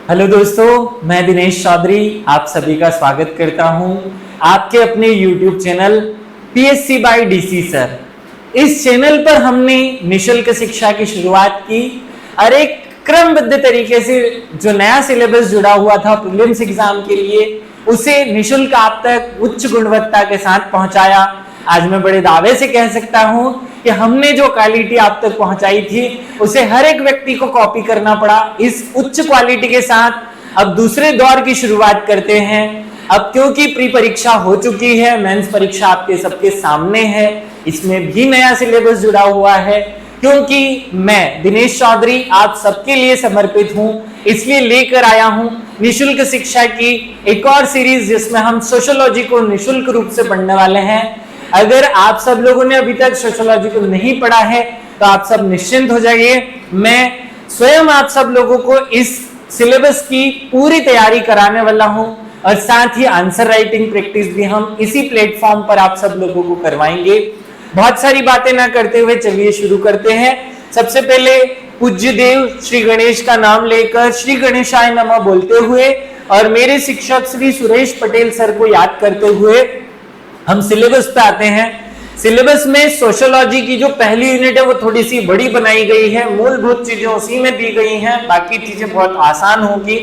Hello दोस्तों, मैं दिनेश चौधरी आप सभी का स्वागत करता हूं आपके अपने YouTube channel PSC by DC sir. इस चैनल पर हमने निशुल्क शिक्षा की शुरुआत की और एक क्रमबद्ध तरीके से जो नया सिलेबस जुड़ा हुआ था प्रीलिम्स एग्जाम के लिए उसे निशुल्क आप तक उच्च गुणवत्ता के साथ पहुंचाया। आज मैं बड़े दावे से कह सकता हूं कि हमने जो क्वालिटी आप तक पहुंचाई थी उसे हर एक व्यक्ति को कॉपी करना पड़ा। इस उच्च क्वालिटी के साथ अब दूसरे दौर की शुरुआत करते हैं। अब क्योंकि प्री परीक्षा हो चुकी है, मेंस परीक्षा आपके सबके सामने है, इसमें भी नया सिलेबस जुड़ा हुआ है। क्योंकि मैं दिनेश चौधरी आप सबके लिए समर्पित हूं, इसलिए लेकर आया हूं निशुल्क शिक्षा की एक और सीरीज जिसमें हम सोशियोलॉजी को निशुल्क रूप से पढ़ने वाले हैं। अगर आप सब लोगों ने अभी तक सोशियोलॉजी को नहीं पढ़ा है तो आप सब निश्चिंत हो जाइए। मैं स्वयं आप सब लोगों को इस सिलेबस की पूरी तैयारी कराने वाला हूं और साथ ही आंसर राइटिंग प्रैक्टिस भी हम इसी प्लेटफॉर्म पर आप सब लोगों को करवाएंगे। बहुत सारी बातें ना करते हुए चलिए शुरू करते हैं। सबसे पहले पूज्य देव श्री गणेश का नाम लेकर श्री गणेशाय नमः बोलते हुए और मेरे शिक्षक श्री सुरेश पटेल सर को याद करते हुए हम सिलेबस पे आते हैं। सिलेबस में सोशियोलॉजी की जो पहली यूनिट है वो थोड़ी सी बड़ी बनाई गई है, मूलभूत चीजें उसी में दी गई हैं, बाकी चीजें बहुत आसान होगी।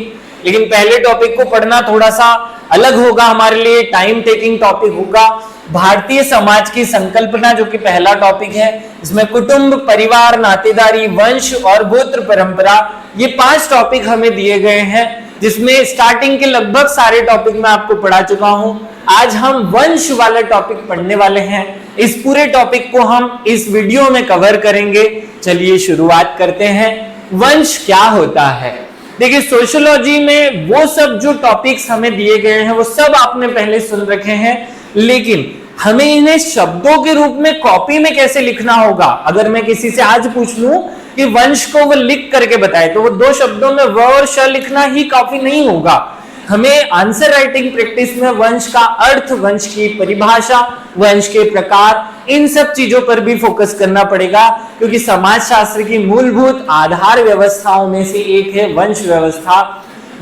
लेकिन पहले टॉपिक को पढ़ना थोड़ा सा अलग होगा, हमारे लिए टाइम टेकिंग टॉपिक होगा। भारतीय समाज की संकल्पना जो कि पहला टॉपिक है, इसमें कुटुंब, परिवार, नातेदारी, वंश और गोत्र परंपरा, ये 5 टॉपिक हमें दिए गए हैं, जिसमें स्टार्टिंग के लगभग सारे टॉपिक मैं आपको पढ़ा चुका हूं। आज हम वंश वाला टॉपिक पढ़ने वाले हैं। इस पूरे टॉपिक को हम इस वीडियो में कवर करेंगे। चलिए शुरुआत करते हैं। वंश क्या होता है? देखिए, सोशियोलॉजी में वो सब जो टॉपिक्स हमें दिए गए हैं वो सब आपने पहले सुन रखे हैं, लेकिन हमें इन्हें शब्दों के रूप में कॉपी में कैसे लिखना होगा। अगर मैं किसी से आज पूछ लूं कि वंश को वो लिख करके बताए तो वो 2 शब्दों में व और श लिखना ही काफी नहीं होगा। हमें आंसर राइटिंग प्रैक्टिस में वंश का अर्थ, वंश की परिभाषा, वंश के प्रकार, इन सब चीजों पर भी फोकस करना पड़ेगा, क्योंकि समाज शास्त्र की मूलभूत आधार व्यवस्थाओं में से एक है वंश व्यवस्था।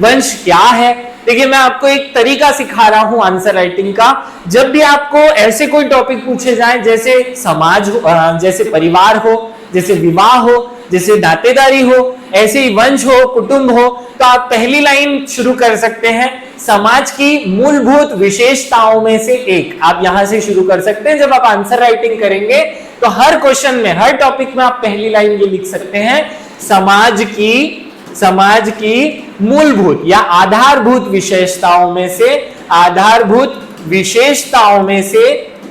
वंश क्या है? देखिए, मैं आपको एक तरीका सिखा रहा हूं आंसर राइटिंग का। जब भी आपको ऐसे कोई टॉपिक पूछे जाए, जैसे समाज हो, जैसे परिवार हो, जैसे विवाह हो, जैसे नातेदारी हो, ऐसे ही वंश हो, कुटुंब हो, तो आप पहली लाइन शुरू कर सकते हैं समाज की मूलभूत विशेषताओं में से एक। आप यहां से शुरू कर सकते हैं। जब आप आंसर राइटिंग करेंगे तो हर क्वेश्चन में, हर टॉपिक में आप पहली लाइन ये लिख सकते हैं, समाज की मूलभूत या आधारभूत विशेषताओं में से, आधारभूत विशेषताओं में से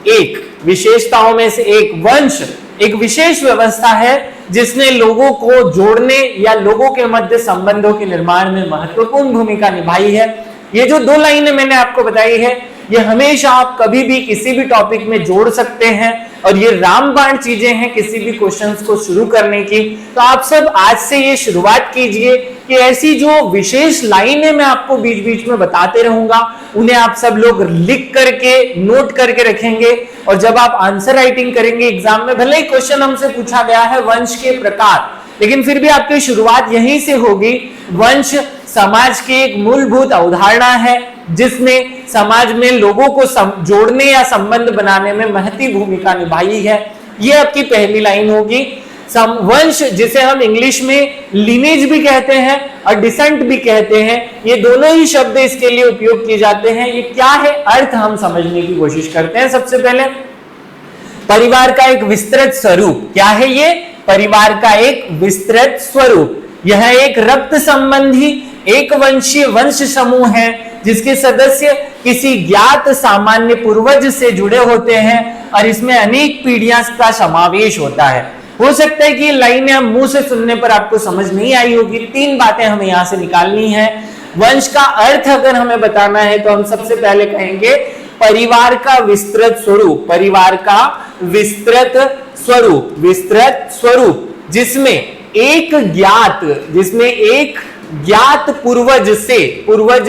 एक, विशेषताओं में से एक वंश एक विशेष व्यवस्था है जिसने लोगों को जोड़ने या लोगों के मध्य संबंधों के निर्माण में महत्वपूर्ण भूमिका निभाई है। ये जो 2 लाइनें मैंने आपको बताई है, ये हमेशा आप कभी भी किसी भी टॉपिक में जोड़ सकते हैं और ये रामबाण चीजें हैं किसी भी क्वेश्चंस को शुरू करने की। तो आप सब आज से ये शुरुआत कीजिए कि ऐसी जो विशेष लाइनें मैं आपको बीच बीच में बताते रहूंगा, उन्हें आप सब लोग लिख करके, नोट करके रखेंगे। और जब आप आंसर राइटिंग करेंगे एग्जाम में, भले ही क्वेश्चन हमसे पूछा गया है वंश के प्रकार, लेकिन फिर भी आपकी शुरुआत यहीं से होगी। वंश समाज की एक मूलभूत अवधारणा है जिसने समाज में लोगों को जोड़ने या संबंध बनाने में महती भूमिका निभाई है। यह आपकी पहली लाइन होगी। वंश, जिसे हम इंग्लिश में लीनेज भी कहते हैं और डिसेंट भी कहते हैं, ये दोनों ही शब्द इसके लिए उपयोग किए जाते हैं। ये क्या है, अर्थ हम समझने की कोशिश करते हैं। सबसे पहले परिवार का एक विस्तृत स्वरूप। क्या है ये? परिवार का एक विस्तृत स्वरूप। यह एक रक्त संबंधी एक वंशीय वंश समूह है जिसके सदस्य किसी ज्ञात सामान्य पूर्वज से जुड़े होते हैं और इसमें अनेक पीढ़ियां का समावेश होता है। हो सकता है कि लाइनें हम मुंह से सुनने पर आपको समझ नहीं आई होगी। 3 बातें हमें यहां से निकालनी है। वंश का अर्थ अगर हमें बताना है तो हम सबसे पहले कहेंगे परिवार का विस्तृत स्वरूप। परिवार का विस्तृत स्वरूप, विस्तृत स्वरूप जिसमें एक ज्ञात पूर्वज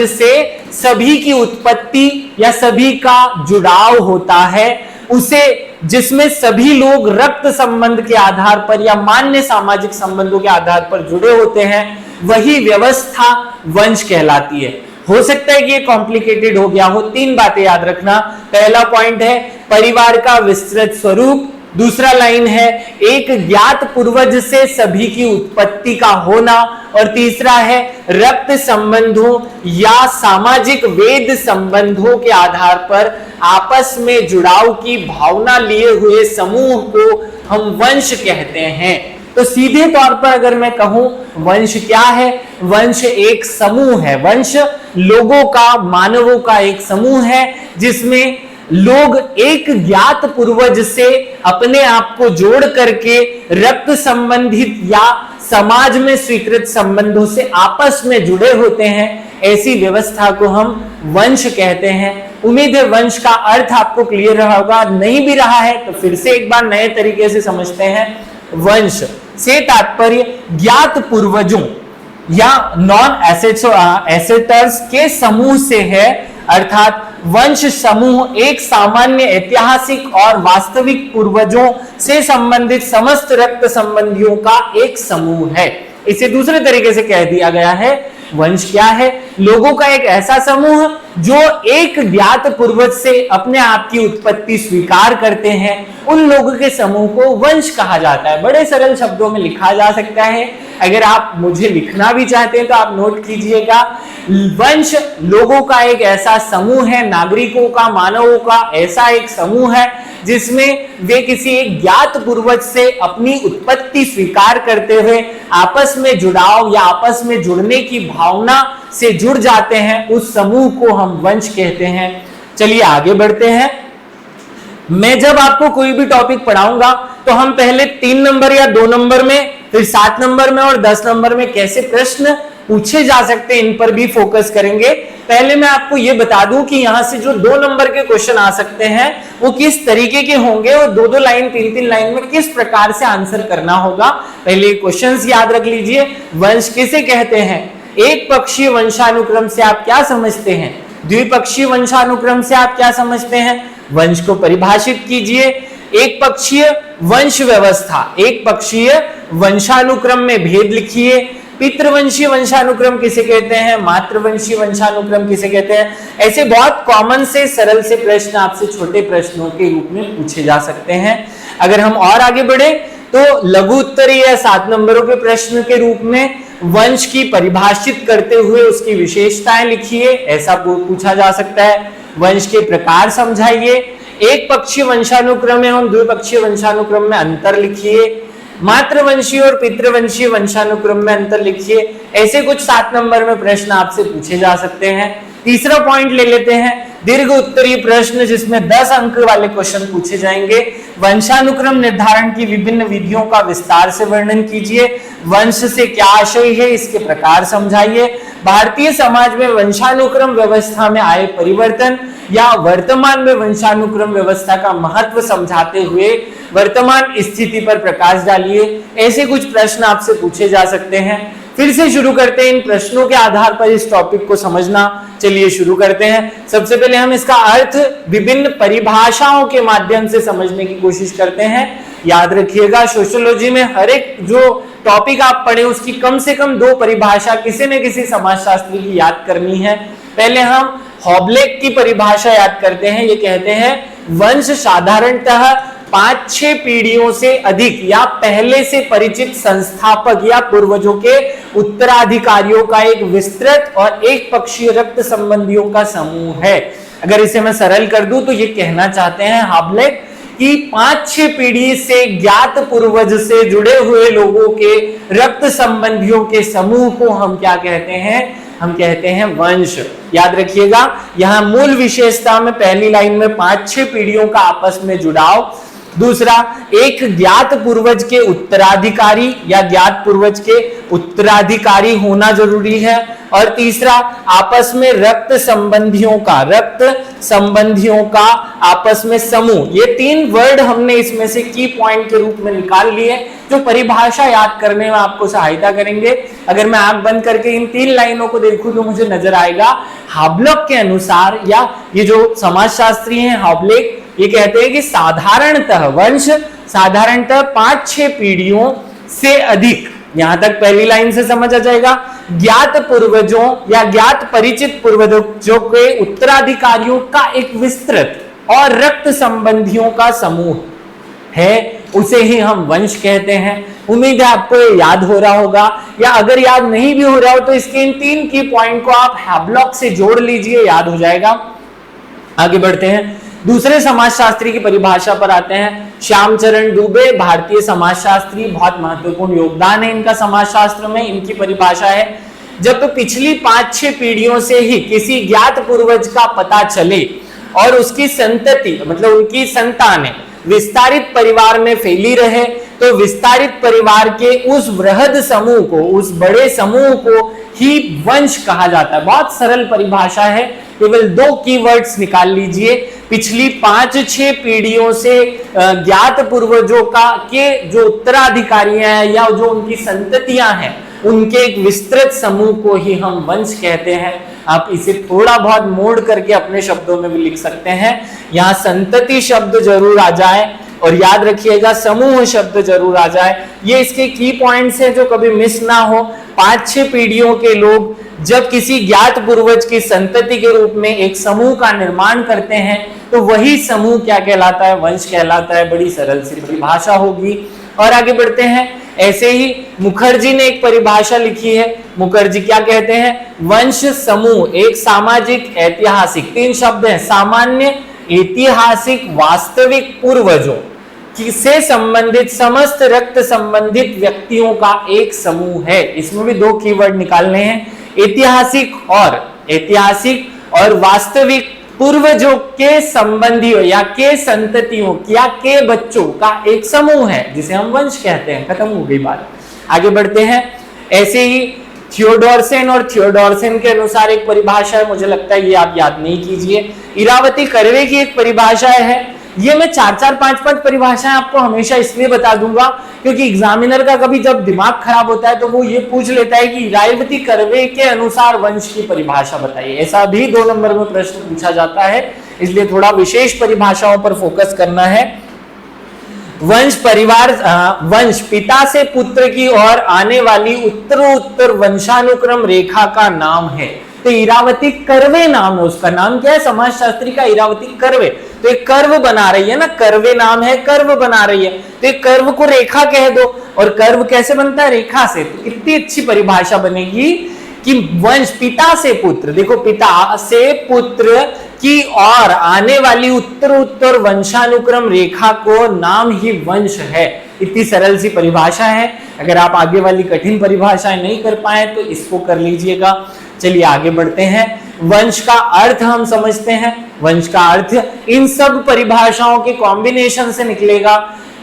से सभी की उत्पत्ति या सभी का जुड़ाव होता है, उसे जिसमें सभी लोग रक्त संबंध के आधार पर या मान्य सामाजिक संबंधों के आधार पर जुड़े होते हैं, वही व्यवस्था वंश कहलाती है। हो सकता है कि ये कॉम्प्लिकेटेड हो गया हो, 3 बातें याद रखना। पहला पॉइंट है परिवार का विस्तृत स्वरूप, दूसरा लाइन है एक ज्ञात पूर्वज से सभी की उत्पत्ति का होना, और तीसरा है रक्त संबंधों या सामाजिक वेद संबंधों के आधार पर आपस में जुड़ाव की भावना लिए हुए समूह को हम वंश कहते हैं। तो सीधे तौर पर अगर मैं कहूं वंश क्या है, वंश एक समूह है। वंश लोगों का, मानवों का एक समूह है जिसमें लोग एक ज्ञात पूर्वज से अपने आप को जोड़ करके रक्त संबंधित या समाज में स्वीकृत संबंधों से आपस में जुड़े होते हैं। ऐसी व्यवस्था को हम वंश कहते हैं। उम्मीद है वंश का अर्थ आपको क्लियर रहा होगा। नहीं भी रहा है तो फिर से एक बार नए तरीके से समझते हैं। वंश से तात्पर्य ज्ञात पूर्वजों या नॉन एसेटर्स के समूह से है, अर्थात वंश समूह एक सामान्य ऐतिहासिक और वास्तविक पूर्वजों से संबंधित समस्त रक्त संबंधियों का एक समूह है। इसे दूसरे तरीके से कह दिया गया है वंश क्या है, लोगों का एक ऐसा समूह जो एक ज्ञात पूर्वज से अपने आप की उत्पत्ति स्वीकार करते हैं, उन लोगों के समूह को वंश कहा जाता है। बड़े सरल शब्दों में लिखा जा सकता है। अगर आप मुझे लिखना भी चाहते हैं तो आप नोट कीजिएगा, वंश लोगों का एक ऐसा समूह है, नागरिकों का, मानवों का ऐसा एक समूह है जिसमें वे किसी एक ज्ञात पूर्वज से अपनी उत्पत्ति स्वीकार करते हुए आपस में जुड़ाव या आपस में जुड़ने की भावना से जुड़ जाते हैं। उस समूह को हम वंश कहते हैं। चलिए आगे बढ़ते हैं। मैं जब आपको कोई भी टॉपिक पढ़ाऊंगा तो हम पहले 3 नंबर या 2 नंबर में, फिर 7 नंबर में और 10 नंबर में कैसे प्रश्न पूछे जा सकते हैं इन पर भी फोकस करेंगे। पहले मैं आपको यह बता दूं कि यहां से जो 2 नंबर के क्वेश्चन आ सकते हैं वो किस तरीके के होंगे और 2-2 लाइन 3-3 लाइन में किस प्रकार से आंसर करना होगा। पहले क्वेश्चंस याद रख लीजिए। वंश किसे कहते हैं? एक पक्षीय वंशानुक्रम से आप क्या समझते हैं? द्विपक्षीय वंशानुक्रम से आप क्या समझते हैं? वंश को परिभाषित कीजिए। एक पक्षीय वंश व्यवस्था, एक पक्षीय वंशानुक्रम में भेद लिखिए। पितृवंशीय वंशानुक्रम किसे कहते हैं? मातृवंशीय वंशानुक्रम किसे कहते हैं? ऐसे बहुत कॉमन से सरल से प्रश्न आपसे छोटे प्रश्नों के रूप में पूछे जा सकते हैं। अगर हम और आगे बढ़े तो लघु उत्तरीय या 7 नंबरों के प्रश्न के रूप में वंश की परिभाषित करते हुए उसकी विशेषताएं लिखिए, ऐसा पूछा जा सकता है। वंश के प्रकार समझाइए। एक पक्षीय वंशानुक्रम एवं द्विपक्षीय वंशानुक्रम में अंतर लिखिए। मातृवंशीय और पितृवंशीय वंशानुक्रम में अंतर लिखिए। ऐसे कुछ 7 नंबर में प्रश्न आपसे पूछे जा सकते हैं। तीसरा पॉइंट ले लेते हैं, दीर्घ उत्तरीय प्रश्न जिसमें 10 अंक वाले क्वेश्चन पूछे जाएंगे। वंशानुक्रम निर्धारण की विभिन्न विधियों का विस्तार से वर्णन कीजिए। वंश से क्या आशय है, इसके प्रकार समझाइए। भारतीय समाज में वंशानुक्रम व्यवस्था में आए परिवर्तन या वर्तमान में वंशानुक्रम व्यवस्था का महत्व समझाते हुए वर्तमान स्थिति पर प्रकाश डालिए। ऐसे कुछ प्रश्न आपसे पूछे जा सकते हैं। फिर से शुरू करते हैं इन प्रश्नों के आधार पर इस टॉपिक को समझना। चलिए शुरू करते हैं। सबसे पहले हम इसका अर्थ विभिन्न परिभाषाओं के माध्यम से समझने की कोशिश करते हैं। याद रखिएगा, सोशियोलॉजी में हर एक जो टॉपिक आप पढ़े उसकी कम से कम 2 परिभाषा किसी न किसी समाजशास्त्री की याद करनी है। पहले हम हॉबलेक की परिभाषा याद करते हैं। ये कहते हैं वंश साधारणतः 5-6 पीढ़ियों से अधिक या पहले से परिचित संस्थापक या पूर्वजों के उत्तराधिकारियों का एक विस्तृत और एक पक्षीय रक्त संबंधियों का समूह है। अगर इसे मैं सरल कर दूं तो ये कहना चाहते हैं हॉबलेक कि 5-6 पीढ़ी से ज्ञात पूर्वज से जुड़े हुए लोगों के रक्त संबंधियों के समूह को हम क्या कहते हैं? हम कहते हैं वंश। याद रखिएगा, यहां मूल विशेषता में पहली लाइन में 5-6 पीढ़ियों का आपस में जुड़ाव, दूसरा एक ज्ञात पूर्वज के उत्तराधिकारी या ज्ञात पूर्वज के उत्तराधिकारी होना जरूरी है, और तीसरा आपस में रक्त संबंधियों का आपस में समूह। ये 3 वर्ड हमने इसमें से की पॉइंट के रूप में निकाल लिए जो परिभाषा याद करने में आपको सहायता करेंगे। अगर मैं आंख बंद करके इन 3 लाइनों को देखूं तो मुझे नजर आएगा हॉबलेक के अनुसार, या ये जो समाजशास्त्री हैं हॉबलेक, ये कहते हैं कि साधारणतः वंश साधारणतः 5-6 पीढ़ियों से अधिक यहां तक पहली लाइन से समझ आ जाएगा। ज्ञात पूर्वजों या ज्ञात परिचित पूर्वजों के उत्तराधिकारियों का एक विस्तृत और रक्त संबंधियों का समूह है, उसे ही हम वंश कहते हैं। उम्मीद है आपको ये याद हो रहा होगा, या अगर याद नहीं भी हो रहा हो तो इसके इन 3 की पॉइंट को आप हैब्लॉक से जोड़ लीजिए, याद हो जाएगा। आगे बढ़ते हैं, दूसरे समाजशास्त्री की परिभाषा पर आते हैं। श्यामचरण दुबे, भारतीय समाजशास्त्री, बहुत महत्वपूर्ण योगदान है इनका समाजशास्त्र में। इनकी परिभाषा है, जब पिछली 5-6 पीढ़ियों से ही किसी ज्ञात पूर्वज का पता चले और उसकी संतति मतलब उनकी संतानें विस्तारित परिवार में फैली रहे, तो विस्तारित परिवार के उस वृहद समूह को, उस बड़े समूह को ही वंश कहा जाता है। बहुत सरल परिभाषा है, केवल 2 कीवर्ड्स निकाल लीजिए। पिछली 5-6 पीढ़ियों से ज्ञात पूर्वजों का के जो उत्तराधिकारी हैं या जो उनकी संततियां हैं, उनके एक विस्तृत समूह को ही हम वंश कहते हैं। आप इसे थोड़ा बहुत मोड़ करके अपने शब्दों में भी लिख सकते हैं। यहाँ संतति शब्द जरूर आ जाए और याद रखिएगा समूह शब्द जरूर आ जाए। ये इसके की पॉइंट्स हैं जो कभी मिस ना हो। 5-6 पीढ़ियों के लोग जब किसी ज्ञात पूर्वज की संतति के रूप में एक समूह का निर्माण करते हैं, तो वही समूह क्या कहलाता है? वंश कहलाता है। बड़ी सरल सी परिभाषा होगी। और आगे बढ़ते हैं, ऐसे ही मुखर्जी ने एक परिभाषा लिखी है। मुखर्जी क्या कहते हैं? वंश समूह एक सामाजिक ऐतिहासिक, 3 शब्द हैं, सामान्य, ऐतिहासिक, वास्तविक पूर्वजों से संबंधित समस्त रक्त संबंधित व्यक्तियों का एक समूह है। इसमें भी 2 कीवर्ड निकालने हैं, ऐतिहासिक और वास्तविक पूर्वजों के संबंधियों या के संततियों या के बच्चों का एक समूह है, जिसे हम वंश कहते हैं। खत्म हो गई बात। आगे बढ़ते हैं, ऐसे ही थियोडोरसन और थियोडोरसन के अनुसार एक परिभाषा है, मुझे लगता है ये आप याद नहीं कीजिए। इरावती कर्वे की एक परिभाषा है। ये मैं 4-4, 5-5 परिभाषाएं आपको हमेशा इसलिए बता दूंगा क्योंकि एग्जामिनर का कभी जब दिमाग खराब होता है तो वो ये पूछ लेता है कि इरावती कर्वे के अनुसार वंश की परिभाषा बताइए। ऐसा भी 2 नंबर में प्रश्न पूछा जाता है, इसलिए थोड़ा विशेष परिभाषाओं पर फोकस करना है। वंश परिवार, वंश पिता से पुत्र की ओर आने वाली उत्तरोत्तर वंशानुक्रम रेखा का नाम है। तो इरावती कर्वे नाम है, उसका नाम क्या है? समाजशास्त्री का इरावती कर्वे। तो एक कर्व बना रही है ना, कर्वे नाम है, कर्व बना रही है, तो एक कर्व को रेखा कह दो। और कर्व कैसे बनता है? रेखा से। तो कितनी अच्छी परिभाषा बनेगी कि वंश पिता से पुत्र, देखो पिता से पुत्र की ओर आने वाली उत्तरोत्तर वंशानुक्रम रेखा को नाम ही वंश है। इतनी सरल सी परिभाषा है। अगर आप आगे वाली कठिन परिभाषाएं नहीं कर पाए तो इसको कर लीजिएगा। चलिए आगे बढ़ते हैं। वंश का अर्थ हम समझते हैं। वंश का अर्थ इन सब परिभाषाओं के कॉम्बिनेशन से निकलेगा।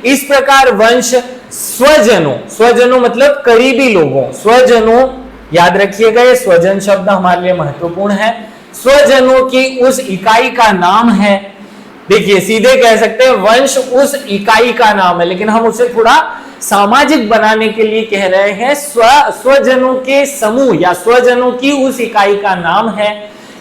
इस प्रकार वंश स्वजनों मतलब करीबी लोगों, स्वजनों, याद रखिएगा ये स्वजन शब्द हमारे लिए महत्वपूर्ण है। स्वजनों की उस इकाई का नाम है। देखिए सीधे कह सकते हैं वंश उस इकाई का नाम है, लेकिन हम उसे थोड़ा सामाजिक बनाने के लिए कह रहे हैं स्वजनों के समूह या स्वजनों की उस इकाई का नाम है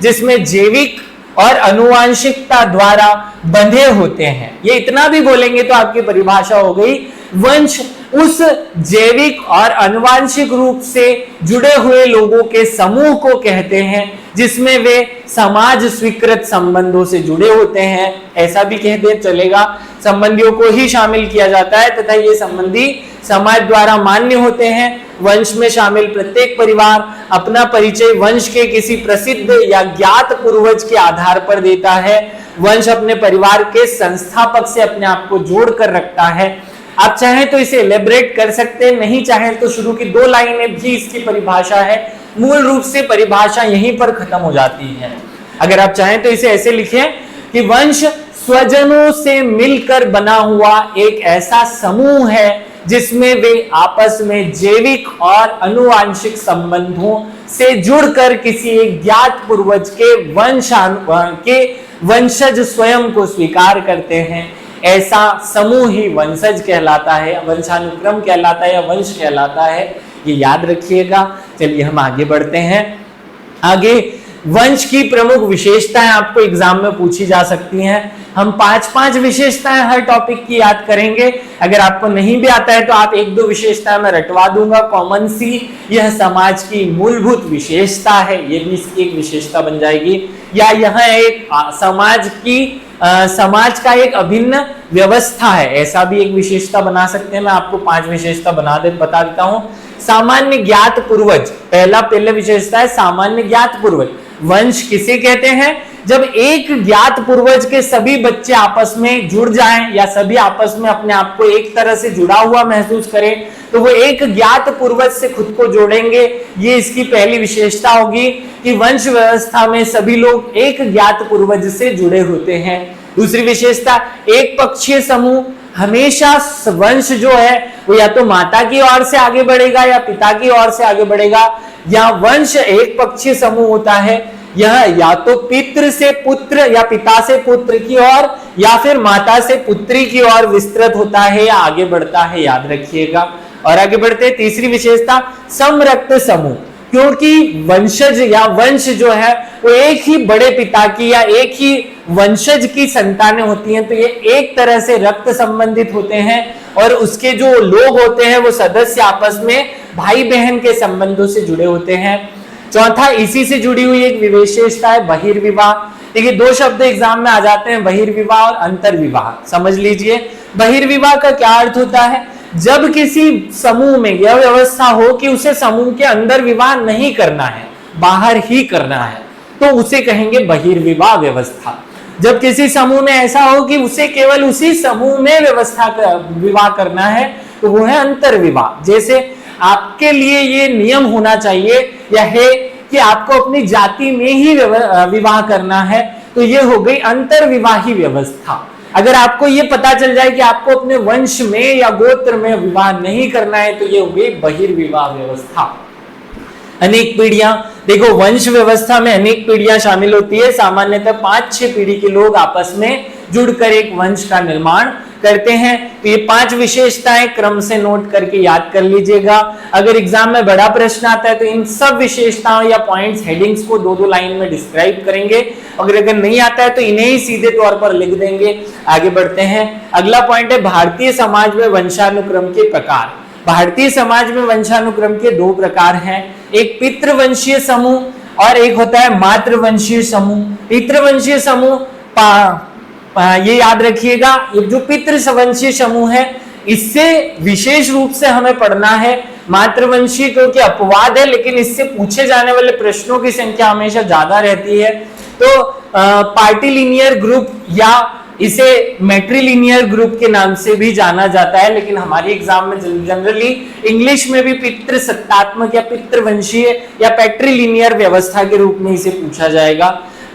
जिसमें जैविक और आनुवांशिकता द्वारा बंधे होते हैं। ये इतना भी बोलेंगे तो आपकी परिभाषा हो गई। वंश उस जैविक और आनुवांशिक रूप से जुड़े हुए लोगों के समूह को कहते हैं जिसमें वे समाज स्वीकृत संबंधों से जुड़े होते हैं। ऐसा भी कह दे चलेगा, संबंधियों को ही शामिल किया जाता है तथा ये संबंधी समाज द्वारा मान्य होते हैं। वंश में शामिल प्रत्येक परिवार अपना परिचय वंश के किसी प्रसिद्ध या ज्ञात पूर्वज के आधार पर देता है। वंश अपने परिवार के संस्थापक से अपने आप को जोड़ कर रखता है। आप चाहें तो इसे एलेबरेट कर सकते हैं, नहीं चाहें तो शुरू की 2 लाइनें भी इसकी परिभाषा है। मूल रूप से परिभाषा यहीं पर खत्म हो जाती है। अगर आप चाहें तो इसे ऐसे लिखें कि वंश स्वजनों से मिलकर बना हुआ एक ऐसा समूह है जिसमें वे आपस में जैविक और आनुवांशिक संबंधों से जुड़कर किसी एक ज्ञात पूर्वज के वंशज स्वयं को स्वीकार करते हैं। ऐसा समूह ही वंशज कहलाता है, वंशानुक्रम कहलाता है या वंश कहलाता है। ये याद रखिएगा। चलिए हम आगे बढ़ते हैं। आगे वंश की प्रमुख विशेषताएं आपको एग्जाम में पूछी जा सकती हैं। हम 5-5 विशेषताएं हर टॉपिक की याद करेंगे। अगर आपको नहीं भी आता है तो आप 1-2 विशेषताएं मैं रटवा दूंगा कॉमन सी। यह समाज की मूलभूत विशेषता है, ये भी इसकी एक विशेषता बन जाएगी। या यह एक समाज का एक अभिन्न व्यवस्था है, ऐसा भी एक विशेषता बना सकते हैं। मैं आपको 5 विशेषता बता देता हूं। सामान्य ज्ञात पूर्वज, पहले विशेषता है सामान्य ज्ञात पूर्वज। वंश किसे कहते हैं? जब एक ज्ञात पूर्वज के सभी बच्चे आपस में जुड़ जाएं या सभी आपस में अपने आप को एक तरह से जुड़ा हुआ महसूस करें तो वो एक ज्ञात पूर्वज से खुद को जोड़ेंगे। ये इसकी पहली विशेषता होगी कि वंश व्यवस्था में सभी लोग एक ज्ञात पूर्वज से जुड़े होते हैं। दूसरी विशेषता, एक पक्षीय समूह। हमेशा वंश जो है वो या तो माता की ओर से आगे बढ़ेगा या पिता की ओर से आगे बढ़ेगा। या वंश एक पक्षीय समूह होता है, यह या तो पितृ से पुत्र या पिता से पुत्र की ओर या फिर माता से पुत्री की ओर विस्तृत होता है या आगे बढ़ता है, याद रखिएगा। और आगे बढ़ते तीसरी विशेषता, समरक्त समूह। क्योंकि वंशज या वंश जो है वो एक ही बड़े पिता की या एक ही वंशज की संतानें होती हैं, तो ये एक तरह से रक्त संबंधित होते हैं और उसके जो लोग होते हैं वो सदस्य आपस में भाई बहन के संबंधों से जुड़े होते हैं। चौथा, इसी से जुड़ी हुई एक विशेषता है बहिर्विवाह। देखिए 2 शब्द एग्जाम में आ जाते हैं, बहिर्विवाह और अंतर्विवाह। समझ लीजिए, बहिर्विवाह का क्या अर्थ होता है? जब किसी समूह में यह व्यवस्था हो कि उसे समूह के अंदर विवाह नहीं करना है, बाहर ही करना है, तो उसे कहेंगे बहिर्विवाह व्यवस्था। जब किसी समूह में ऐसा हो कि उसे केवल उसी समूह में विवाह करना है तो वो है अंतर्विवाह। जैसे आपके लिए ये नियम होना चाहिए या है कि आपको अपनी जाति में ही विवाह करना है, तो ये हो गई अंतर्विवाही व्यवस्था। अगर आपको ये पता चल जाए कि आपको अपने वंश में या गोत्र में विवाह नहीं करना है तो ये हो गई बहिर्विवाह व्यवस्था। अनेक पीढ़ियां, देखो वंश व्यवस्था में अनेक पीढ़ियां शामिल होती है। सामान्यतः 5-6 पीढ़ी के लोग आपस में जुड़कर एक वंश का निर्माण करते हैं। तो ये 5 विशेषताएं क्रम से नोट करके याद कर लीजिएगा। अगर एग्जाम में बड़ा प्रश्न आता है तो इन सब विशेषताओं या पॉइंट्स, हेडिंग्स को 2-2 लाइन में डिस्क्राइब करेंगे। अगर नहीं आता है तो इन्हें ही सीधे तौर पर लिख देंगे। आगे बढ़ते हैं। अगला पॉइंट है भारतीय समाज में वंशानुक्रम के प्रकार। भारतीय समाज में वंशानुक्रम के 2 प्रकार हैं, एक पितृवंशीय समूह और एक होता है मातृवंशीय समूह। पितृवंशीय समूह ये याद रखिएगा, ये जो पितृवंशीय समूह है इससे विशेष रूप से हमें पढ़ना है। मातृवंशीय क्योंकि अपवाद है, लेकिन इससे पूछे जाने वाले प्रश्नों की संख्या हमेशा ज्यादा रहती है। तो पार्टिलिनियर ग्रुप या इसे मैट्रिलिनियर ग्रुप के नाम से भी जाना जाता है, लेकिन हमारी एग्जाम में जनरली इंग्लिश में भी पितृसत्तात्मक या पितृवंशीय या पैट्रिलिनियर व्यवस्था के रूप में इसे पूछा जाएगा।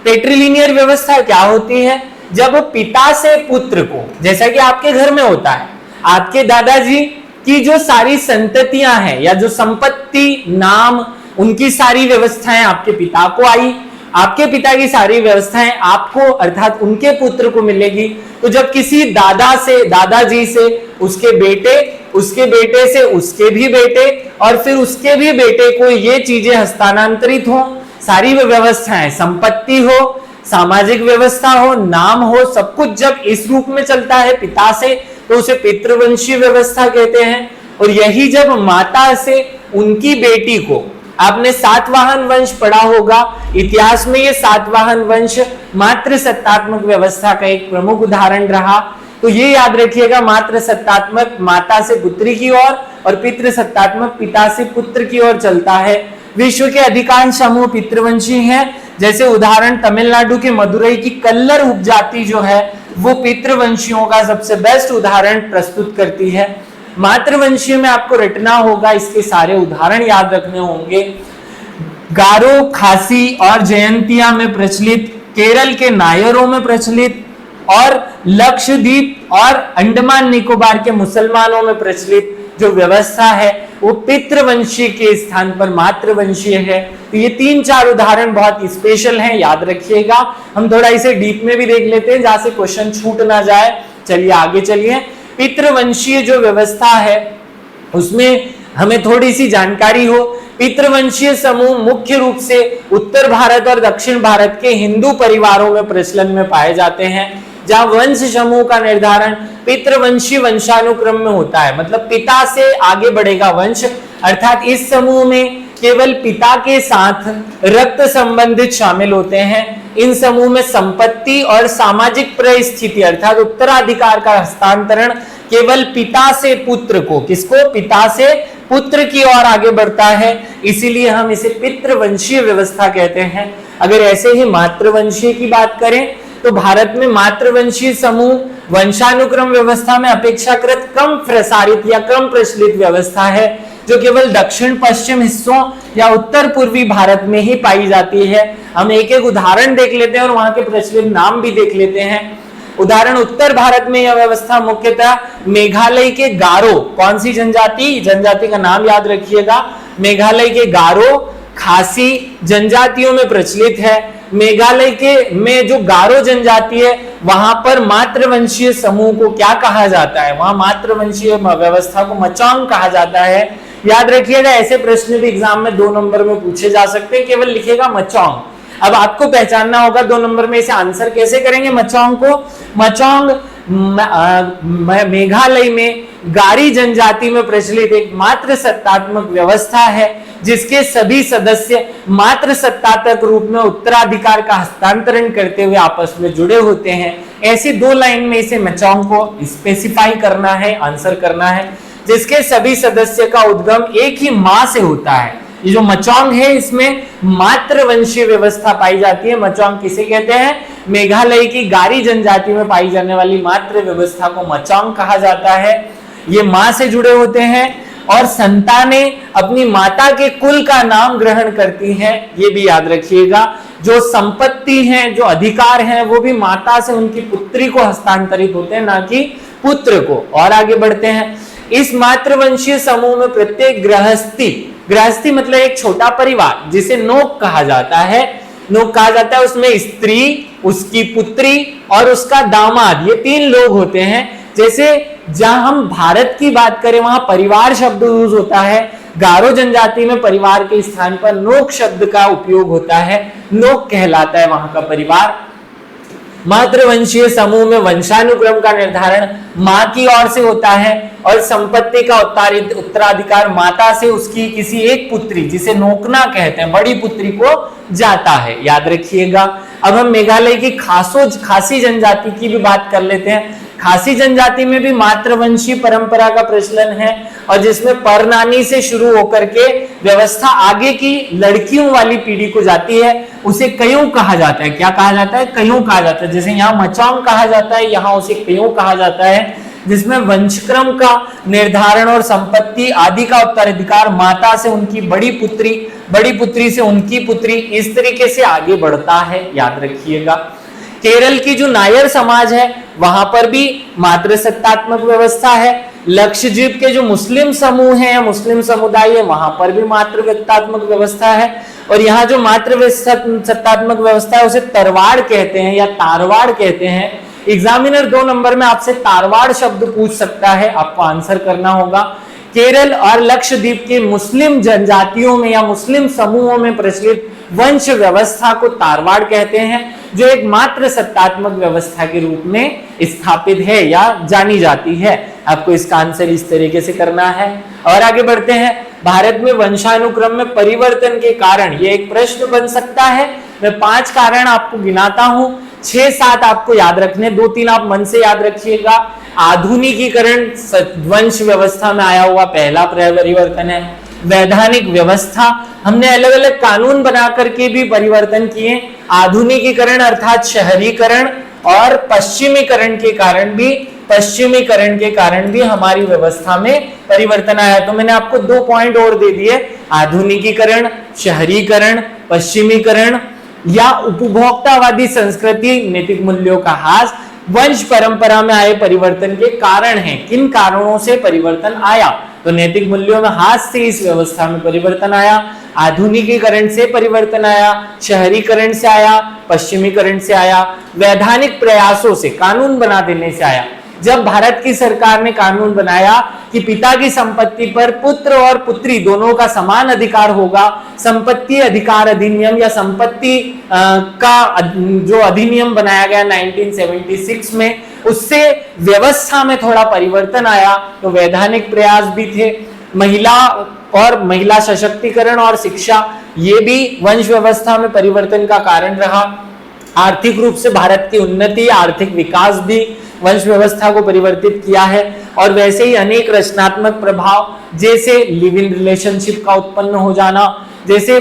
पैट्रिलिनियर व्यवस्था क्या होती है? जब पिता से पुत्र को, जैसा कि आपके घर में होता है, आपके दादाजी की जो सारी संततियां हैं या जो संपत्ति, नाम, उनकी सारी व्यवस्थाएं आपके पिता को आई, आपके पिता की सारी व्यवस्थाएं आपको अर्थात उनके पुत्र को मिलेगी। तो जब किसी दादाजी से उसके बेटे, उसके बेटे से उसके भी बेटे और फिर उसके भी बेटे को ये चीजें हस्तांतरित हो, सारी व्यवस्थाएं, संपत्ति हो, सामाजिक व्यवस्था हो, नाम हो, सब कुछ जब इस रूप में चलता है पिता से, तो उसे पितृवंशीय व्यवस्था कहते हैं। और यही जब माता से उनकी बेटी को, आपने सातवाहन वंश पढ़ा होगा इतिहास में, ये सातवाहन वंश मातृसत्तात्मक व्यवस्था का एक प्रमुख उदाहरण रहा। तो ये याद रखिएगा, मातृसत्तात्मक माता से पुत्री की ओर और पितृसत्तात्मक पिता से पुत्र की ओर चलता है। विश्व के अधिकांश समूह पितृवंशी हैं, जैसे उदाहरण तमिलनाडु के मदुरई की कल्लर उपजाति जो है वो पितृवंशियों का सबसे बेस्ट उदाहरण प्रस्तुत करती है। मातृवंशीय में आपको रटना होगा, इसके सारे उदाहरण याद रखने होंगे। गारो, खासी और जयंतिया में प्रचलित, केरल के नायरों में प्रचलित और लक्षद्वीप और अंडमान निकोबार के मुसलमानों में प्रचलित जो व्यवस्था है वो पितृवंशीय के स्थान पर मातृवंशीय है। तो ये 3-4 उदाहरण बहुत स्पेशल हैं, याद रखिएगा। हम थोड़ा इसे डीप में भी देख लेते हैं जहां से क्वेश्चन छूट ना जाए। चलिए आगे चलिए। पितृवंशीय जो व्यवस्था है उसमें हमें थोड़ी सी जानकारी हो। पितृवंशीय समूह मुख्य रूप से उत्तर भारत और दक्षिण भारत के हिंदू परिवारों में प्रचलन में पाए जाते हैं। जहां वंश समूह का निर्धारण पितृवंशी वंशानुक्रम में होता है, मतलब पिता से आगे बढ़ेगा वंश, अर्थात इस समूह में केवल पिता के साथ रक्त संबंधित शामिल होते हैं। इन समूह में संपत्ति और सामाजिक परिस्थिति अर्थात उत्तराधिकार का हस्तांतरण केवल पिता से पुत्र को, किसको, पिता से पुत्र की ओर आगे बढ़ता है, इसीलिए हम इसे पितृवंशीय व्यवस्था कहते हैं। अगर ऐसे ही मातृवंशीय की बात करें तो भारत में मातृवंशीय समूह वंशानुक्रम व्यवस्था में अपेक्षाकृत कम प्रसारित या कम प्रचलित व्यवस्था है, जो केवल दक्षिण पश्चिम हिस्सों या उत्तर पूर्वी भारत में ही पाई जाती है। हम एक एक उदाहरण देख लेते हैं और वहां के प्रचलित नाम भी देख लेते हैं। उदाहरण, उत्तर भारत में यह व्यवस्था मुख्यतः मेघालय के गारो, कौन सी जनजाति का नाम याद रखिएगा, मेघालय के गारो, खासी जनजातियों में प्रचलित है। मेघालय के में जो गारो जनजाति है वहां पर मातृवंशीय समूह को क्या कहा जाता है, वहां मातृवंशीय व्यवस्था को मचांग कहा जाता है। याद रखिएगा, ऐसे प्रश्न भी एग्जाम में 2 नंबर में पूछे जा सकते हैं, केवल लिखेगा मचांग। अब आपको पहचानना होगा 2 नंबर में इसे आंसर कैसे करेंगे मचांग को। मचांग मेघालय में गारी जनजाति में प्रचलित एक मातृ सत्तात्मक व्यवस्था है, जिसके सभी सदस्य मातृ सत्तात्मक रूप में उत्तराधिकार का हस्तांतरण करते हुए आपस में जुड़े होते हैं। ऐसी 2 लाइन में इसे मचांग को स्पेसिफाई करना है, आंसर करना है, जिसके सभी सदस्य का उद्गम एक ही मां से होता है। ये जो मचांग है इसमें मातृवंशीय व्यवस्था पाई जाती है। मचांग किसे कहते हैं, मेघालय की गारी जनजाति में पाई जाने वाली मातृ व्यवस्था को मचांग कहा जाता है। ये मां से जुड़े होते हैं और संतानें अपनी माता के कुल का नाम ग्रहण करती हैं, ये भी याद रखिएगा। जो संपत्ति है, जो अधिकार हैं, वो भी माता से उनकी पुत्री को हस्तांतरित होते हैं, ना कि पुत्र को। और आगे बढ़ते हैं, इस मातृवंशीय समूह में प्रत्येक गृहस्थी मतलब एक छोटा परिवार जिसे नोक कहा जाता है, उसमें स्त्री, उसकी पुत्री और उसका दामाद, ये 3 लोग होते हैं। जैसे जहां हम भारत की बात करें वहां परिवार शब्द यूज होता है, गारो जनजाति में परिवार के स्थान पर नोक शब्द का उपयोग होता है, नोक कहलाता है वहां का परिवार। मातृवंशीय समूह में वंशानुक्रम का निर्धारण मां की ओर से होता है और संपत्ति का उत्तराधिकार माता से उसकी किसी एक पुत्री, जिसे नोकना कहते हैं, बड़ी पुत्री को जाता है, याद रखिएगा। अब हम मेघालय की खासी जनजाति की भी बात कर लेते हैं। खासी जनजाति में भी मातृवंशीय परंपरा का प्रचलन है और जिसमें परनानी से शुरू होकर के व्यवस्था आगे की लड़कियों वाली पीढ़ी को जाती है, उसे कयूं कहा जाता है। क्या कहा जाता है, कयूं कहा जाता है। जैसे यहाँ मचांग कहा जाता है, यहाँ उसे कयूं कहा जाता है, जिसमें वंशक्रम का निर्धारण और संपत्ति आदि का उत्तराधिकार माता से उनकी बड़ी पुत्री से उनकी पुत्री, इस तरीके से आगे बढ़ता है, याद रखिएगा। केरल की जो नायर समाज है वहां पर भी मातृसत्तात्मक व्यवस्था है। लक्षद्वीप के जो मुस्लिम समूह है या मुस्लिम समुदाय है वहां पर भी मातृसत्तात्मक व्यवस्था है। और यहाँ जो मातृसत्तात्मक व्यवस्था है उसे तरवाड़ कहते हैं या तारवाड़ कहते हैं। एग्जामिनर 2 नंबर में आपसे तारवाड़ शब्द पूछ सकता है, आपको आंसर करना होगा। केरल और लक्षद्वीप के मुस्लिम जनजातियों में या मुस्लिम समूहों में प्रचलित वंश व्यवस्था को तारवाड़ कहते हैं, जो एक मात्र सत्तात्मक व्यवस्था के रूप में स्थापित है या जानी जाती है। आपको इसका आंसर इस तरीके से करना है। और आगे बढ़ते हैं, भारत में वंशानुक्रम में परिवर्तन के कारण, ये एक प्रश्न बन सकता है। मैं 5 कारण आपको गिनाता हूं, 6-7 आपको याद रखने, 2-3 आप मन से याद रखिएगा। आधुनिकीकरण वंश व्यवस्था में आया हुआ पहला परिवर्तन है। वैधानिक व्यवस्था, हमने अलग अलग कानून बना करके भी परिवर्तन किए। आधुनिकीकरण अर्थात शहरीकरण और पश्चिमीकरण के कारण भी हमारी व्यवस्था में परिवर्तन आया। तो मैंने आपको 2 पॉइंट और दे दिए, आधुनिकीकरण, शहरीकरण, पश्चिमीकरण या उपभोक्तावादी संस्कृति, नैतिक मूल्यों का ह्रास वंश परंपरा में आए परिवर्तन के कारण हैं। किन कारणों से परिवर्तन आया? तो नैतिक मूल्यों में ह्रास से इस व्यवस्था में परिवर्तन आया, आधुनिकीकरण से परिवर्तन आया, शहरीकरण से आया, पश्चिमीकरण से आया, वैधानिक प्रयासों से, कानून बना देने से आया। जब भारत की सरकार ने कानून बनाया कि पिता की संपत्ति पर पुत्र और पुत्री दोनों का समान अधिकार होगा, संपत्ति अधिकार अधिनियम या संपत्ति का जो अधिनियम बनाया गया 1976 में, उससे व्यवस्था में थोड़ा परिवर्तन आया। तो वैधानिक प्रयास भी थे, महिला सशक्तिकरण और शिक्षा, ये भी वंश व्यवस्था में परिवर्तन का कारण रहा। आर्थिक रूप से भारत की उन्नति, आर्थिक विकास भी वंश व्यवस्था को परिवर्तित किया है। और वैसे ही अनेक रचनात्मक प्रभाव, जैसे लिव इन रिलेशनशिप का उत्पन्न हो जाना, जैसे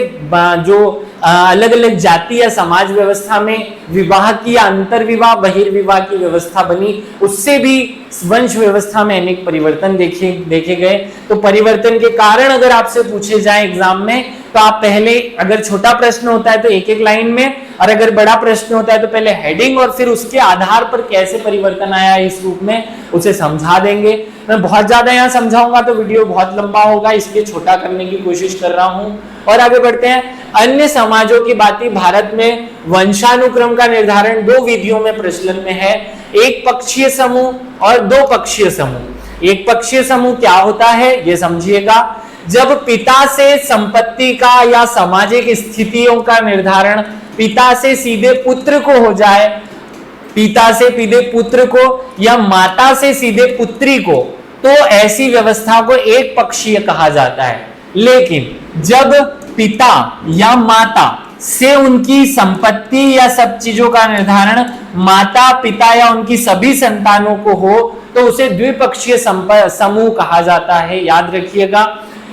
जो अलग अलग जाति या समाज व्यवस्था में विवाह की या अंतर्विवाह बहिर्विवाह की व्यवस्था बनी, उससे भी वंश व्यवस्था में अनेक परिवर्तन देखे गए। तो परिवर्तन के कारण अगर आपसे पूछे जाए एग्जाम में, तो आप पहले, अगर छोटा प्रश्न होता है तो एक एक लाइन में, और अगर बड़ा प्रश्न होता है तो पहले हेडिंग और फिर उसके आधार पर कैसे परिवर्तन आया इस रूप में उसे समझा देंगे। मैं बहुत ज्यादा यहाँ समझाऊंगा तो वीडियो बहुत लंबा होगा, इसलिए छोटा करने की कोशिश कर रहा हूं। और आगे बढ़ते हैं। अन्य समाजों की बात, भारत में वंशानुक्रम का निर्धारण दो विधियों में प्रचलन में है, एक पक्षीय समूह और दो पक्षीय समूह। एक पक्षीय समूह क्या होता है ये समझिएगा, जब पिता से संपत्ति का या सामाजिक स्थितियों का निर्धारण पिता से सीधे पुत्र को हो जाए, पिता से सीधे पुत्र को या माता से सीधे पुत्री को, तो ऐसी व्यवस्था को एक पक्षीय कहा जाता है। लेकिन जब पिता या माता से उनकी संपत्ति या सब चीजों का निर्धारण माता पिता या उनकी सभी संतानों को हो, तो उसे द्विपक्षीय समूह कहा जाता है। याद रखिएगा,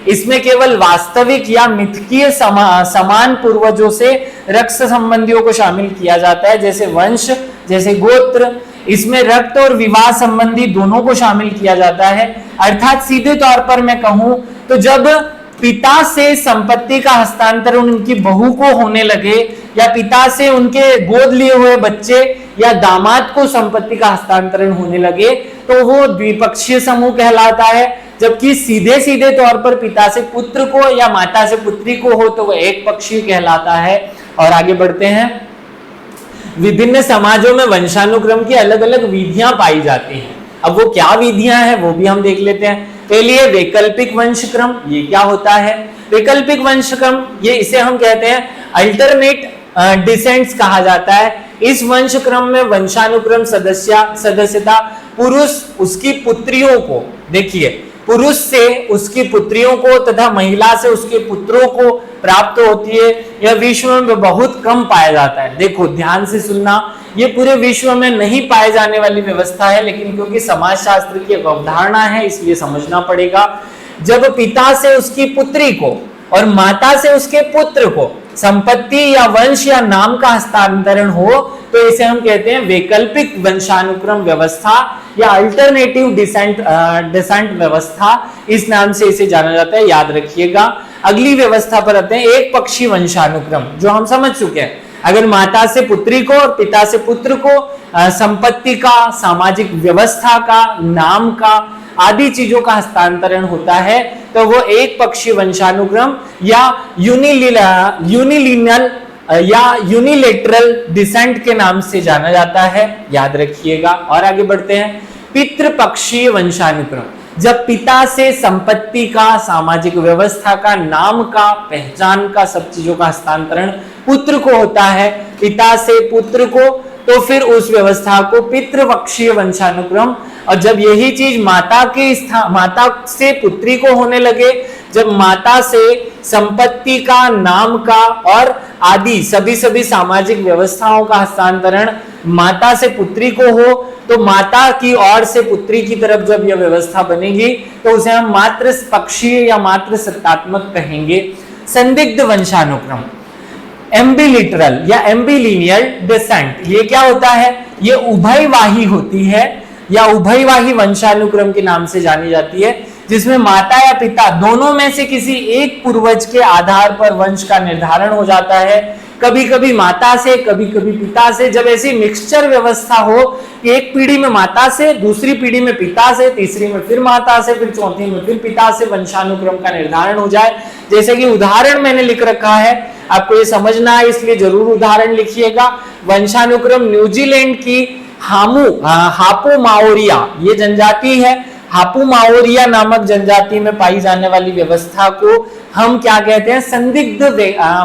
इसमें केवल वास्तविक या मिथकीय समान पूर्वजों से रक्त संबंधियों को शामिल किया जाता है, जैसे वंश, जैसे गोत्र। इसमें रक्त और विवाह संबंधी दोनों को शामिल किया जाता है। अर्थात सीधे तौर पर मैं कहूं तो जब पिता से संपत्ति का हस्तांतरण उनकी बहू को होने लगे, या पिता से उनके गोद लिए हुए बच्चे या दामाद को संपत्ति का हस्तांतरण होने लगे, तो वो द्विपक्षीय समूह कहलाता है। जबकि सीधे सीधे तौर पर पिता से पुत्र को या माता से पुत्री को हो तो वो एक पक्षीय कहलाता है। और आगे बढ़ते हैं। विभिन्न समाजों में वंशानुक्रम की अलग अलग विधियां पाई जाती हैं। अब वो क्या विधियां हैं वो भी हम देख लेते हैं। पहले है वैकल्पिक वंशक्रम। ये क्या होता है? वैकल्पिक वंशक्रम, ये इसे हम कहते हैं अल्टरनेट डिसेंट्स कहा जाता है। इस वंशक्रम में वंशानुक्रम सदस्यता पुरुष उसकी पुत्रियों को, देखिए, पुरुष से उसकी पुत्रियों को तथा महिला से उसके पुत्रों को प्राप्त होती है। यह विश्व में बहुत कम पाया जाता है। देखो ध्यान से सुनना, ये पूरे विश्व में नहीं पाए जाने वाली व्यवस्था है, लेकिन क्योंकि समाजशास्त्र की एक अवधारणा है इसलिए समझना पड़ेगा। जब पिता से उसकी पुत्री को और माता से उसके पुत्र को संपत्ति या वंश या नाम का हस्तांतरण हो, तो इसे हम कहते हैं वैकल्पिक वंशानुक्रम व्यवस्था या अल्टरनेटिव डिसेंट व्यवस्था, इस नाम से इसे जाना जाता है। याद रखिएगा। अगली व्यवस्था पर आते हैं, एक पक्षी वंशानुक्रम, जो हम समझ चुके हैं। अगर माता से पुत्री को और पिता से पुत्र को संपत्ति का, सामाजिक व्यवस्था का, नाम का आदि चीजों का हस्तांतरण होता है, तो वो एक पक्षी वंशानुक्रम या यूनिलिनियल या यूनिलेटरल डिसेंट के नाम से जाना जाता है। याद रखिएगा। और आगे बढ़ते हैं। पितृपक्षीय वंशानुक्रम, जब पिता से संपत्ति का, सामाजिक व्यवस्था का, नाम का, पहचान का, सब चीजों का हस्तांतरण पुत्र को होता है, पिता से पुत्र को, तो फिर उस व्यवस्था को पितृपक्षीय वंशानुक्रम। और जब यही चीज माता से पुत्री को होने लगे, जब माता से संपत्ति का, नाम का और आदि सभी सामाजिक व्यवस्थाओं का हस्तांतरण माता से पुत्री को हो, तो माता की ओर से पुत्री की तरफ जब यह व्यवस्था बनेगी तो उसे हम मातृ पक्षीय या मातृ सत्तात्मक कहेंगे। संदिग्ध वंशानुक्रम, एम्बिलिटरल या एम्बिलिनियल डिसेंट, ये क्या होता है? ये उभयवाही होती है या उभयवाही वंशानुक्रम के नाम से जानी जाती है, जिसमें माता या पिता दोनों में से किसी एक पूर्वज के आधार पर वंश का निर्धारण हो जाता है। कभी कभी माता से, कभी कभी पिता से। जब ऐसी मिक्सचर व्यवस्था हो, एक पीढ़ी में माता से, दूसरी पीढ़ी में पिता से, तीसरी में फिर माता से, फिर चौथी में फिर पिता से वंशानुक्रम का निर्धारण हो जाए। जैसे कि उदाहरण मैंने लिख रखा है, आपको ये समझना है इसलिए जरूर उदाहरण लिखिएगा। वंशानुक्रम न्यूजीलैंड की हापू माओरिया ये जनजाति है। हापू माओरिया नामक जनजाति में पाई जाने वाली व्यवस्था को हम क्या कहते हैं, संदिग्ध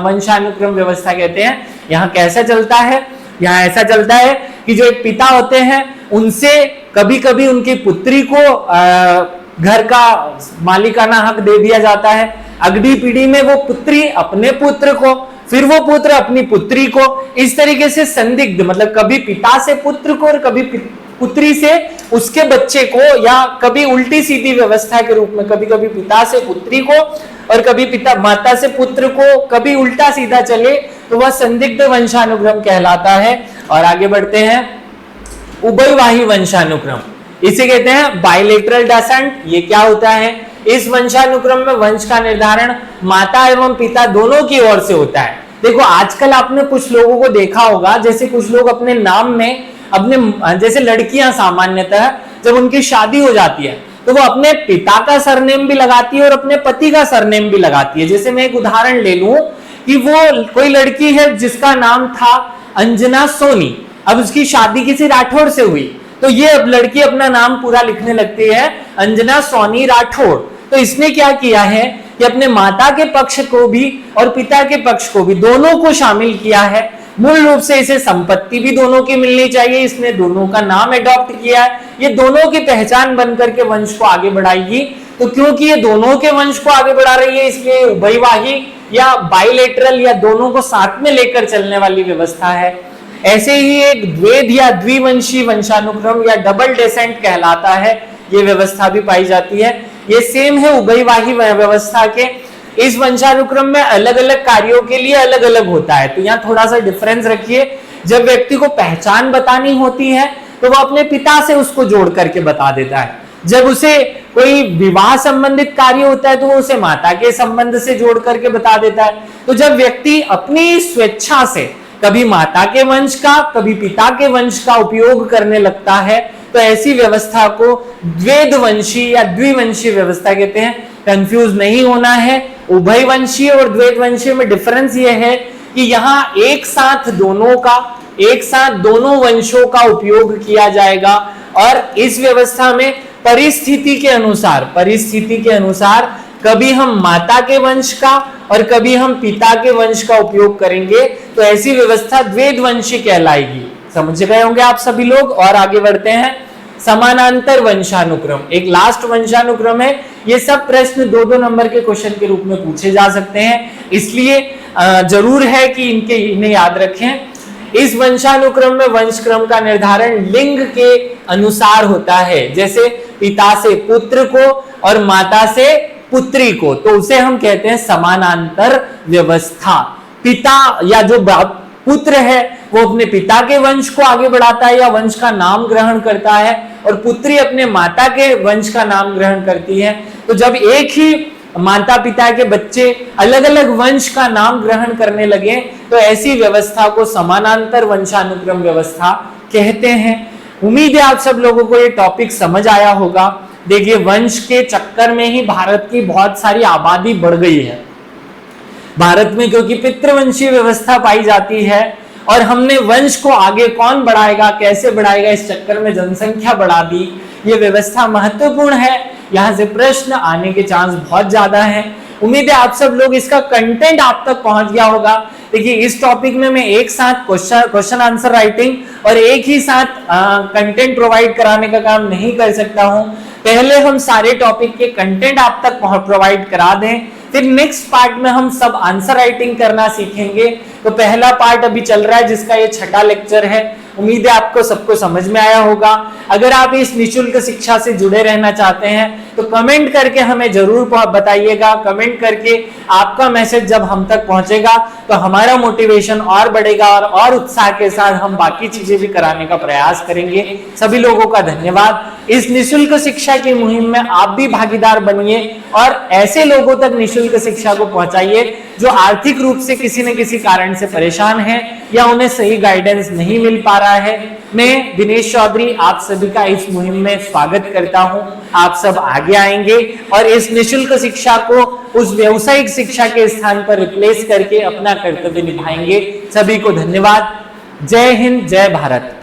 वंशानुक्रम व्यवस्था कहते हैं। यहाँ कैसा चलता है, यहाँ ऐसा चलता है कि जो एक पिता होते हैं उनसे कभी कभी उनकी पुत्री को घर का मालिकाना हक दे दिया जाता है, अगली पीढ़ी में वो पुत्री अपने पुत्र को, फिर वो पुत्र अपनी पुत्री को, इस तरीके से संदिग्ध मतलब कभी पिता से पुत्र को और कभी पुत्री से उसके बच्चे को, या कभी उल्टी सीधी व्यवस्था के रूप में कभी कभी पिता से पुत्री को और कभी पिता माता से पुत्र को, कभी उल्टा सीधा चले तो वह संदिग्ध वंशानुक्रम कहलाता है। और आगे बढ़ते हैं, उभयवाही वंशानुक्रम, इसे कहते हैं बायलेटरल डेसेंट। ये क्या होता है, इस वंशानुक्रम में वंश का निर्धारण माता एवं पिता दोनों की ओर से होता है। देखो आजकल आपने कुछ लोगों को देखा होगा, जैसे कुछ लोग अपने नाम में अपने, जैसे लड़कियां सामान्यतः जब उनकी शादी हो जाती है तो वो अपने पिता का सरनेम भी लगाती है और अपने पति का सरनेम भी लगाती है। जैसे मैं एक उदाहरण ले लूं कि वो कोई लड़की है जिसका नाम था अंजना सोनी, अब उसकी शादी किसी राठौड़ से हुई तो ये अब लड़की अपना नाम पूरा लिखने लगती है अंजना सोनी राठौड़। तो इसने क्या किया है कि अपने माता के पक्ष को भी और पिता के पक्ष को भी, दोनों को शामिल किया है। मूल रूप से इसे संपत्ति भी दोनों की मिलनी चाहिए, इसने दोनों का नाम अडॉप्ट किया है, ये दोनों की पहचान बनकर के वंश को आगे बढ़ाएगी। तो क्योंकि ये दोनों के वंश को आगे बढ़ा रही है इसलिए उभयवाही या बाइलेटरल या दोनों को साथ में लेकर चलने वाली व्यवस्था है। ऐसे ही एक द्वैध या द्विवंशी वंशानुक्रम या डबल डेसेंट कहलाता है, ये व्यवस्था भी पाई जाती है। ये सेम है उभयवाही व्यवस्था के। इस वंशानुक्रम में अलग अलग कार्यों के लिए अलग अलग होता है, तो यहाँ थोड़ा सा डिफरेंस रखिए। जब व्यक्ति को पहचान बतानी होती है तो वो अपने पिता से उसको जोड़ करके बता देता है। जब उसे कोई विवाह संबंधित कार्य होता है तो वो उसे माता के संबंध से जोड़ करके बता देता है। तो जब व्यक्ति अपनी स्वेच्छा से कभी माता के वंश का कभी पिता के वंश का उपयोग करने लगता है तो ऐसी व्यवस्था को द्वैधवंशी या द्विवंशी व्यवस्था कहते हैं। कंफ्यूज नहीं होना है, उभयवंशीय और द्वैधवंशीय में डिफरेंस ये है कि यहाँ एक साथ दोनों वंशों का उपयोग किया जाएगा और इस व्यवस्था में परिस्थिति के अनुसार कभी हम माता के वंश का और कभी हम पिता के वंश का उपयोग करेंगे, तो ऐसी व्यवस्था द्वैधवंशी कहलाएगी। समझ गए होंगे आप सभी लोग। और आगे बढ़ते हैं, समानांतर वंशानुक्रम एक लास्ट वंशानुक्रम है। ये सब प्रश्न 2-2 नंबर के क्वेश्चन के रूप में पूछे जा सकते हैं, इसलिए जरूर है कि इन्हें याद रखें। इस वंशानुक्रम में वंशक्रम का निर्धारण लिंग के अनुसार होता है, जैसे पिता से पुत्र को और माता से पुत्री को, तो उसे हम कहते हैं समानांतर व्यवस्था। पिता या जो पुत्र है वो अपने पिता के वंश को आगे बढ़ाता है या वंश का नाम ग्रहण करता है, और पुत्री अपने माता के वंश का नाम ग्रहण करती है। तो जब एक ही माता पिता के बच्चे अलग अलग वंश का नाम ग्रहण करने लगे तो ऐसी व्यवस्था को समानांतर वंशानुक्रम व्यवस्था कहते हैं। उम्मीद है आप सब लोगों को ये टॉपिक समझ आया होगा। देखिए, वंश के चक्कर में ही भारत की बहुत सारी आबादी बढ़ गई है भारत में, क्योंकि पितृवंशीय व्यवस्था पाई जाती है और हमने वंश को आगे कौन बढ़ाएगा, कैसे बढ़ाएगा, इस चक्कर में जनसंख्या बढ़ा दी। ये व्यवस्था महत्वपूर्ण है, यहाँ से प्रश्न आने के चांस बहुत ज्यादा है। उम्मीद है आप सब लोग इसका कंटेंट आप तक पहुंच गया होगा। देखिए, इस टॉपिक में मैं एक साथ क्वेश्चन आंसर राइटिंग और एक ही साथ कंटेंट प्रोवाइड कराने का काम नहीं कर सकता हूं। पहले हम सारे टॉपिक के कंटेंट आप तक प्रोवाइड करा दें, फिर नेक्स्ट पार्ट में हम सब आंसर राइटिंग करना सीखेंगे। तो पहला पार्ट अभी चल रहा है जिसका ये 6ठा लेक्चर है। उम्मीद है आपको सबको समझ में आया होगा। अगर आप इस निःशुल्क शिक्षा से जुड़े रहना चाहते हैं तो कमेंट करके हमें जरूर बताइएगा। कमेंट करके आपका मैसेज जब हम तक पहुंचेगा तो हमारा मोटिवेशन और बढ़ेगा और उत्साह के साथ हम बाकी चीजें भी कराने का प्रयास करेंगे। सभी लोगों का धन्यवाद। इस निःशुल्क शिक्षा की मुहिम में आप भी भागीदार बनिए और ऐसे लोगों तक निःशुल्क शिक्षा को पहुंचाइए जो आर्थिक रूप से किसी न किसी कारण से परेशान है या उन्हें सही गाइडेंस नहीं मिल पा रहा है। मैं दिनेश चौधरी आप सभी का इस मुहिम में स्वागत करता हूं। आप सब आगे आएंगे और इस निःशुल्क शिक्षा को उस व्यावसायिक शिक्षा के स्थान पर रिप्लेस करके अपना कर्तव्य निभाएंगे। सभी को धन्यवाद। जय हिंद, जय भारत।